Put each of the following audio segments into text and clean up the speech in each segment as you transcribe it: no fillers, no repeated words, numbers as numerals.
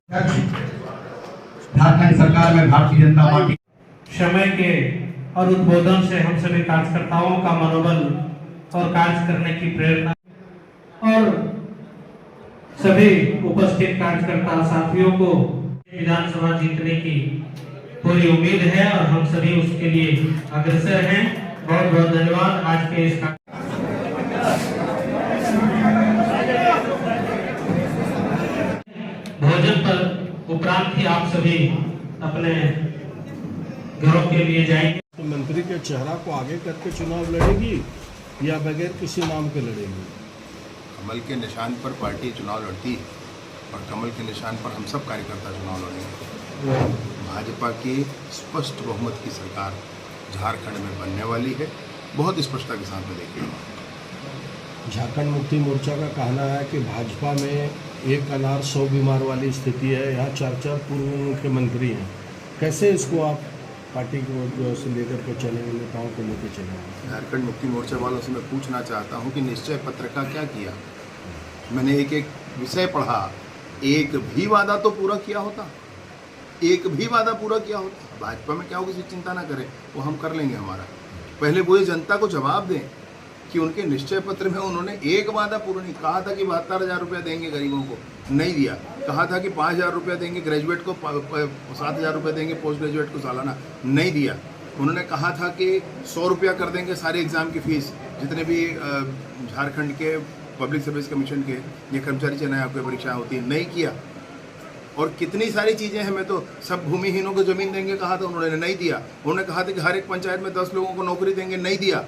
झारखंड सरकार में भारतीय जनता पार्टी समय के और उद्बोधन से हम सभी कार्यकर्ताओं का मनोबल और कार्य करने की प्रेरणा और सभी उपस्थित कार्यकर्ता साथियों को विधानसभा जीतने की पूरी उम्मीद है और हम सभी उसके लिए अग्रसर हैं। बहुत बहुत धन्यवाद। आज के इस भोजन पर उपरांत ही आप सभी अपने घरों के लिए जाएंगे। तो मंत्री के चेहरा को आगे करके चुनाव लड़ेगी या बगैर किसी नाम के लड़ेगी? कमल के निशान पर पार्टी चुनाव लड़ती है और कमल के निशान पर हम सब कार्यकर्ता चुनाव लड़ेंगे। भाजपा की स्पष्ट बहुमत की सरकार झारखंड में बनने वाली है, बहुत स्पष्टता के साथ में देखिए। झारखंड मुक्ति मोर्चा का कहना है कि भाजपा में एक अनार 100 बीमार वाली स्थिति है। यहाँ 4 पूर्व मुख्यमंत्री हैं। कैसे इसको आप पार्टी को से लेकर के चलेंगे, नेताओं को लेकर चलेंगे? झारखंड मुक्ति मोर्चा वालों से मैं पूछना चाहता हूँ कि निश्चय पत्र का क्या किया? मैंने एक एक विषय पढ़ा, एक भी वादा तो पूरा किया होता, एक भी वादा पूरा किया होता। भाजपा में क्या हो, किसी चिंता ना करें, वो हम कर लेंगे हमारा। पहले वो जनता को जवाब दें कि उनके निश्चय पत्र में उन्होंने एक वादा पूरा नहीं कहा था कि 72,000 रुपया देंगे गरीबों को, नहीं दिया। कहा था कि 5,000 रुपया देंगे ग्रेजुएट को, 7,000 रुपया देंगे पोस्ट ग्रेजुएट को सालाना, नहीं दिया। उन्होंने कहा था कि 100 रुपया कर देंगे सारे एग्ज़ाम की फीस, जितने भी झारखंड के पब्लिक सर्विस कमीशन के ये कर्मचारी चयन आयोग की परीक्षाएँ होती हैं, नहीं किया। और कितनी सारी चीज़ें हैं, मैं तो सब भूमिहीनों को ज़मीन देंगे कहा था, उन्होंने नहीं दिया। उन्होंने कहा था कि हर एक पंचायत में 10 लोगों को नौकरी देंगे, नहीं दिया।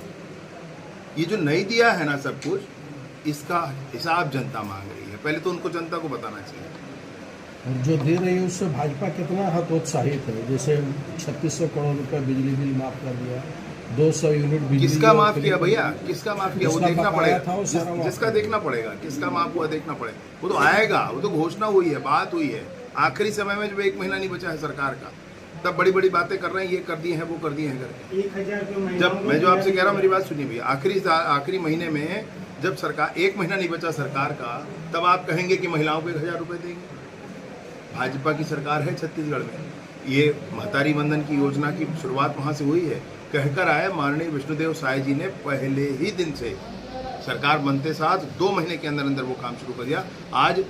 ये जो नहीं दिया है ना सब कुछ, इसका हिसाब जनता मांग रही है। पहले तो उनको जनता को बताना चाहिए। और जो दे रही है उससे भाजपा कितना हतोत्साहित है? जैसे 3600 करोड़ रुपया बिजली बिल माफ कर दिया, 200 यूनिट बिजली। किसका माफ किया भैया? किसका माफ किया? वो देखना पड़ेगा, जिसका था देखना पड़ेगा, किसका माफ हुआ देखना पड़ेगा। वो तो आएगा, वो तो घोषणा हुई है, बात हुई है। आखिरी समय में जब 1 महीना नहीं बचा है सरकार का, तब बड़ी बड़ी बातें कर रहे हैं, ये कर दिए हैं, वो कर दिए हैं करके। 1000 जब मैं जो आपसे कह रहा हूँ, मेरी बात सुनिए भैया, आखिरी महीने में जब सरकार 1 महीना नहीं बचा सरकार का, तब आप कहेंगे कि महिलाओं को 1,000 रुपये देंगे। भाजपा की सरकार है छत्तीसगढ़ में, ये महतारी वंदन की योजना की शुरुआत वहाँ से हुई है। कहकर आए माननीय विष्णुदेव साय जी ने पहले ही दिन से, सरकार बनते साथ 2 महीने के अंदर अंदर वो काम शुरू कर दिया। आज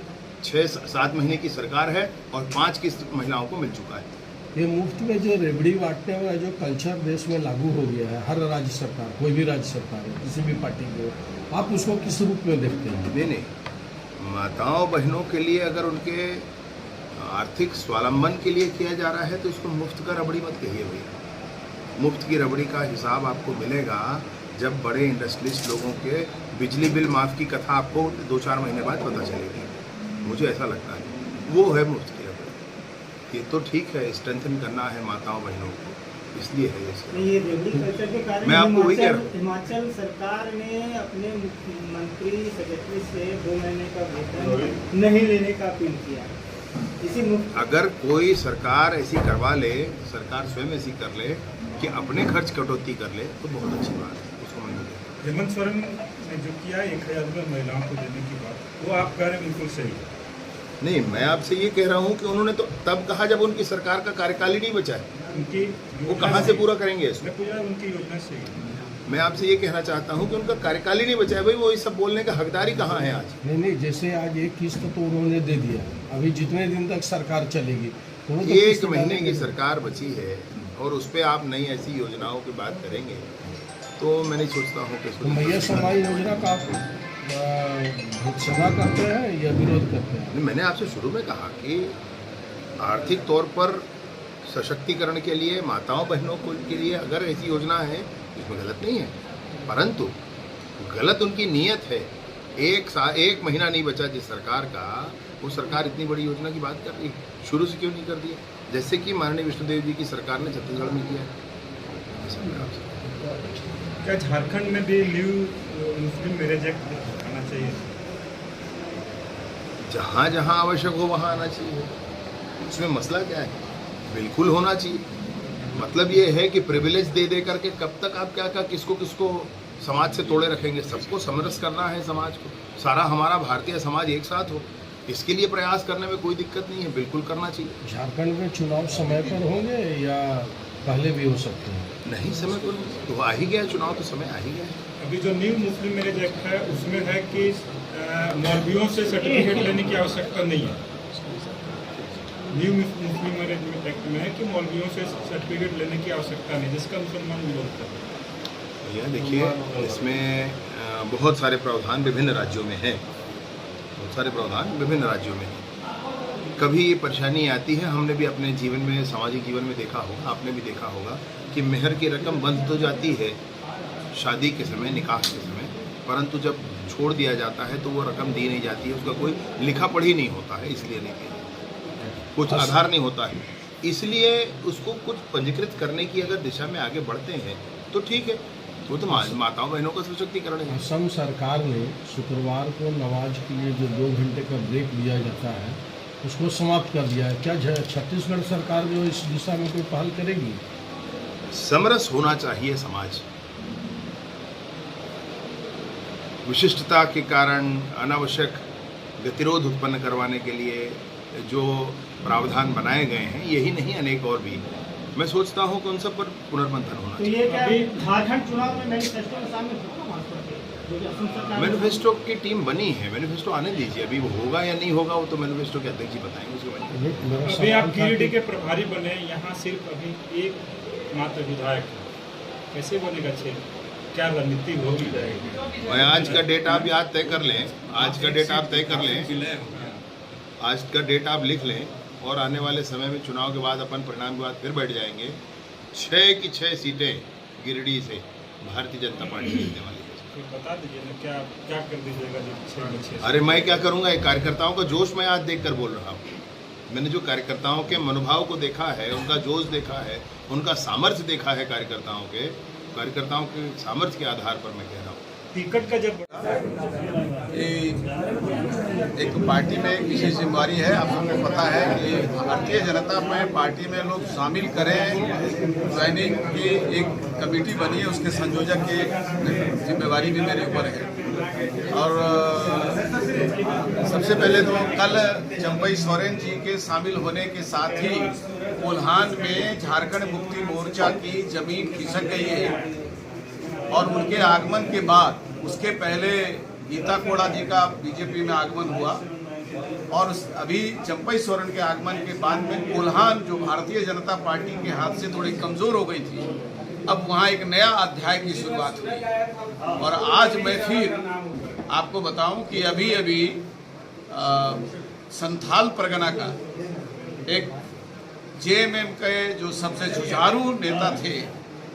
6-7 महीने की सरकार है और 5 किस्त महिलाओं को मिल चुका है। ये मुफ्त में जो रेबड़ी बांटने वाला जो कल्चर देश में लागू हो गया है, हर राज्य सरकार, कोई भी राज्य सरकार है, किसी भी पार्टी की हो, आप उसको किस रूप में देखते हैं? नहीं, माताओं बहनों के लिए अगर उनके आर्थिक स्वावलंबन के लिए किया जा रहा है तो इसको मुफ्त का रबड़ी मत कहिए भैया। मुफ्त की रबड़ी का हिसाब आपको मिलेगा जब बड़े इंडस्ट्रियलिस्ट लोगों के बिजली बिल माफ़ की कथा आपको 2-4 महीने बाद पता चलेगी। मुझे ऐसा लगता है वो है मुफ्त की रबड़ी। ये तो ठीक है, स्ट्रेंथन करना है माताओं बहनों को, इसलिए है ये रेबड़ी कल्चर के कारण मैं आपको वही कह रहा हूँ। हिमाचल सरकार ने अपने मुख्यमंत्री सेक्रेटरी से 2 महीने का वेतन नहीं लेने का अपील किया। अगर कोई सरकार ऐसी करवा ले, सरकार स्वयं ऐसी कर ले कि अपने खर्च कटौती कर ले, तो बहुत अच्छी बात है, उसको मंजूरी। हेमंत सोरेन ने जो किया 1,000 रुपये महिलाओं को देने की बात, वो आप कह रहे हैं बिल्कुल सही है। नहीं, मैं आपसे ये कह रहा हूँ कि उन्होंने तो तब कहा जब उनकी सरकार का कार्यकाल ही नहीं बचा है। उनकी वो कहाँ से पूरा करेंगे इसको? उनकी योजना सही है। मैं आपसे ये कहना चाहता हूँ कि उनका कार्यकाल ही नहीं बचा है भाई, वो ये सब बोलने का हकदारी कहाँ है आज? नहीं, जैसे आज एक किस्त तो उन्होंने दे दिया, अभी जितने दिन तक सरकार चलेगी तो 1 महीने की सरकार बची है और उस पर आप नई ऐसी योजनाओं की बात करेंगे तो मैं नहीं सोचता हूँ कि तो मैया समाज योजना का आप सभा करते हैं या विरोध करते हैं? मैंने आपसे शुरू में कहा कि आर्थिक तौर पर सशक्तिकरण के लिए माताओं बहनों के लिए अगर ऐसी योजना है, इसमें गलत नहीं है, परंतु गलत उनकी नीयत है। 1 महीना नहीं बचा जिस सरकार का, वो सरकार इतनी बड़ी योजना की बात कर रही है, शुरू से क्यों नहीं कर दी? जैसे कि माननीय विष्णुदेव जी की सरकार ने छत्तीसगढ़ में किया है। क्या झारखंड में भी न्यू मुस्लिम मैरिज एक्ट आना चाहिए? जहाँ जहाँ आवश्यक हो वहाँ आना चाहिए, उसमें मसला क्या है? बिल्कुल होना चाहिए। मतलब ये है कि प्रिविलेज दे करके कब तक आप क्या किसको समाज से तोड़े रखेंगे? सबको समरस करना है समाज को, सारा हमारा भारतीय समाज एक साथ हो। इसके लिए प्रयास करने में कोई दिक्कत नहीं है, बिल्कुल करना चाहिए। झारखंड में चुनाव समय पर होंगे या पहले भी हो सकते हैं? नहीं, समय पर तो आ ही गया चुनाव, तो समय आ ही गया। अभी जो न्यू मुस्लिम मैरिज एक्ट है उसमें है कि मौलवियों से सर्टिफिकेट लेने की आवश्यकता नहीं है। न्यू मुस्लिम मैरिज एक्ट में है कि मौलवियों से सर्टिफिकेट लेने की आवश्यकता नहीं, जिसका मुसलमान विरोध कर रहे हैं। भैया देखिए, इसमें बहुत सारे प्रावधान विभिन्न राज्यों में हैं, बहुत सारे प्रावधान विभिन्न राज्यों में हैं। कभी ये परेशानी आती है, हमने भी अपने जीवन में, सामाजिक जीवन में देखा होगा, आपने भी देखा होगा कि मेहर की रकम बंद तो जाती है शादी के समय, निकाह के समय, परंतु जब छोड़ दिया जाता है तो वो रकम दी नहीं जाती है, उसका कोई लिखा पढ़ी नहीं होता है, इसलिए नहीं दिया जाता, कुछ आधार नहीं होता है, इसलिए उसको कुछ पंजीकृत करने की अगर दिशा में आगे बढ़ते हैं तो ठीक है, वो तो माताओं बहनों का सशक्तिकरण है। असम सरकार ने शुक्रवार को नमाज के लिए जो 2 घंटे का ब्रेक दिया जाता है उसको समाप्त कर दिया है। क्या छत्तीसगढ़ सरकार जो इस दिशा में कोई पहल करेगी? समरस होना चाहिए समाज। विशिष्टता के कारण अनावश्यक गतिरोध उत्पन्न करवाने के लिए जो प्रावधान बनाए गए हैं, यही नहीं अनेक और भी, मैं सोचता हूं कि उन सब पर पुनर्मंथन होना तो चाहिए। ये क्या झारखंड चुनाव में मैनिफेस्टो में शामिल होगा महासभा? मैनिफेस्टो की टीम बनी है, मैनिफेस्टो आने दीजिए, अभी वो होगा या नहीं होगा वो तो मैनिफेस्टो के अध्यक्ष जी बताएंगे उसके बारे में। मेरा अभी सवाल आप था गिरिडीह कि के प्रभारी बने, यहाँ सिर्फ अभी एक मात्र विधायक है, कैसे बनेगा क्षेत्र? क्या रणनीति होगी? मैं आज का डेट आप याद तय कर लें, आज का डेट आप तय कर लें, आज का डेट आप लिख लें और आने वाले समय में चुनाव के बाद अपन परिणाम के बाद फिर बैठ जाएंगे। 6 की 6 सीटें गिरिडीह से भारतीय जनता पार्टी जीतने वाली है। तो बता दीजिए ना, क्या क्या कर दीजिएगा जो 6 में 6? अरे मैं क्या करूंगा, एक कार्यकर्ताओं का जोश मैं आज देखकर बोल रहा हूँ। मैंने जो कार्यकर्ताओं के मनोभाव को देखा है, उनका जोश देखा है, उनका सामर्थ्य देखा है, कार्यकर्ताओं के सामर्थ्य के आधार पर मैं कह रहा हूँ। टिकट का जब एक पार्टी में एक विशेष जिम्मेदारी है। आप सबको पता है कि भारतीय जनता पार्टी में लोग शामिल करें, ज्वाइनिंग की एक कमेटी बनी है, उसके संयोजक की जिम्मेदारी भी मेरे ऊपर है। और सबसे पहले तो कल चंपई सोरेन जी के शामिल होने के साथ ही कोल्हान में झारखंड मुक्ति मोर्चा की जमीन खिसक गई है और उनके आगमन के बाद, उसके पहले गीता कोड़ा जी का बीजेपी में आगमन हुआ और अभी चंपई सोरेन के आगमन के बाद में कोल्हान जो भारतीय जनता पार्टी के हाथ से थोड़ी कमजोर हो गई थी, अब वहाँ एक नया अध्याय की शुरुआत हुई। और आज मैं फिर आपको बताऊं कि अभी संथाल परगना का एक जेएमएम के जो सबसे जुझारू नेता थे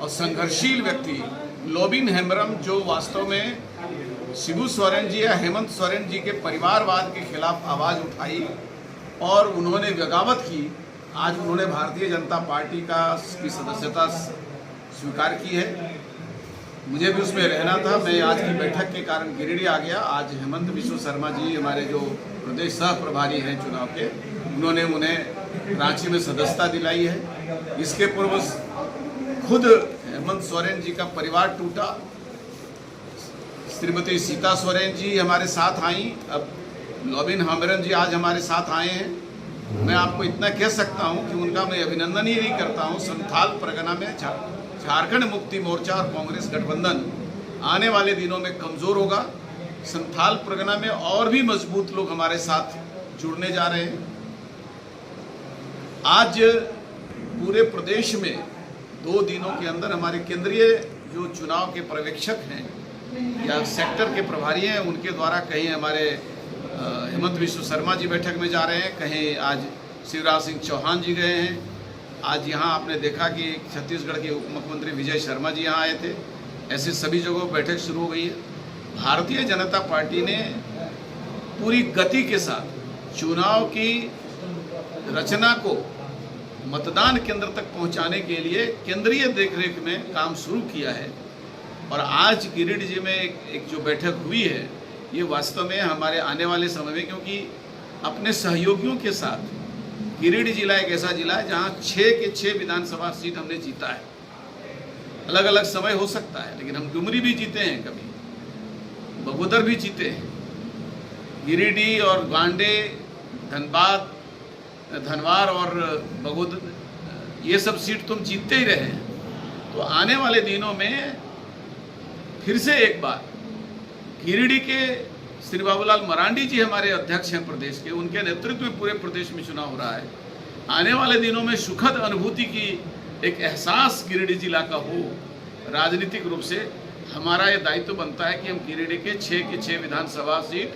और संघर्षशील व्यक्ति लोबिन हेम्ब्रम, जो वास्तव में शिबू सोरेन जी या हेमंत सोरेन जी के परिवारवाद के खिलाफ आवाज़ उठाई और उन्होंने बगावत की, आज उन्होंने भारतीय जनता पार्टी की सदस्यता स्वीकार की है। मुझे भी उसमें रहना था, मैं आज की बैठक के कारण गिरिडीह आ गया। आज हेमंत बिश्व शर्मा जी हमारे जो प्रदेश सह प्रभारी हैं चुनाव के, उन्होंने उन्हें रांची में सदस्यता दिलाई है। इसके पूर्व खुद हेमंत सोरेन जी का परिवार टूटा, श्रीमती सीता सोरेन जी हमारे साथ आई, अब लोबिन हेम्ब्रम जी आज हमारे साथ आए हैं। मैं आपको इतना कह सकता हूं कि उनका मैं अभिनंदन ही नहीं करता हूं। संथाल परगना में झारखंड मुक्ति मोर्चा और कांग्रेस गठबंधन आने वाले दिनों में कमजोर होगा। संथाल परगना में और भी मजबूत लोग हमारे साथ जुड़ने जा रहे हैं। आज पूरे प्रदेश में 2 दिनों के अंदर हमारे केंद्रीय जो चुनाव के पर्यवेक्षक हैं या सेक्टर के प्रभारी हैं, उनके द्वारा कहीं हमारे हेमंत बिश्व शर्मा जी बैठक में जा रहे हैं, कहीं आज शिवराज सिंह चौहान जी गए हैं। आज यहाँ आपने देखा कि छत्तीसगढ़ के उप मुख्यमंत्री विजय शर्मा जी यहाँ आए थे। ऐसे सभी जगहों बैठक शुरू हो गई है। भारतीय जनता पार्टी ने पूरी गति के साथ चुनाव की रचना को मतदान केंद्र तक पहुंचाने के लिए केंद्रीय देखरेख में काम शुरू किया है। और आज गिरिडीह में एक जो बैठक हुई है, ये वास्तव में हमारे आने वाले समय में, क्योंकि अपने सहयोगियों के साथ गिरिडीह जिला एक ऐसा जिला है जहां 6 के 6 विधानसभा सीट हमने जीता है। अलग अलग समय हो सकता है, लेकिन हम डुमरी भी जीते हैं, कभी बगोदर भी जीते हैं। गिरिडीह और गांडे, धनबाद, धनवार और बगोद ये सब सीट तुम जीतते ही रहे हैं, तो आने वाले दिनों में फिर से एक बार गिरिडीह के श्री बाबूलाल मरांडी जी हमारे अध्यक्ष हैं प्रदेश के, उनके नेतृत्व में पूरे प्रदेश में चुनाव हो रहा है। आने वाले दिनों में सुखद अनुभूति की एक एहसास गिरिडीह जिला का हो। राजनीतिक रूप से हमारा ये दायित्व बनता है कि हम गिरिडीह के 6 विधानसभा सीट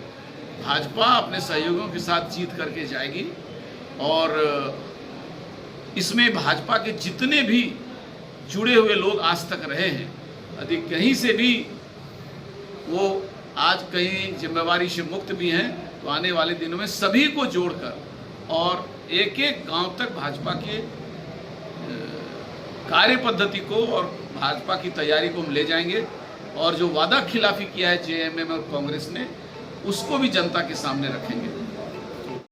भाजपा अपने सहयोगियों के साथ जीत करके जाएगी, और इसमें भाजपा के जितने भी जुड़े हुए लोग आज तक रहे हैं, यदि कहीं से भी वो आज कहीं जिम्मेवारी से मुक्त भी हैं, तो आने वाले दिनों में सभी को जोड़कर और एक एक गांव तक भाजपा के कार्य पद्धति को और भाजपा की तैयारी को हम ले जाएंगे, और जो वादा खिलाफी किया है जेएमएम और कांग्रेस ने, उसको भी जनता के सामने रखेंगे।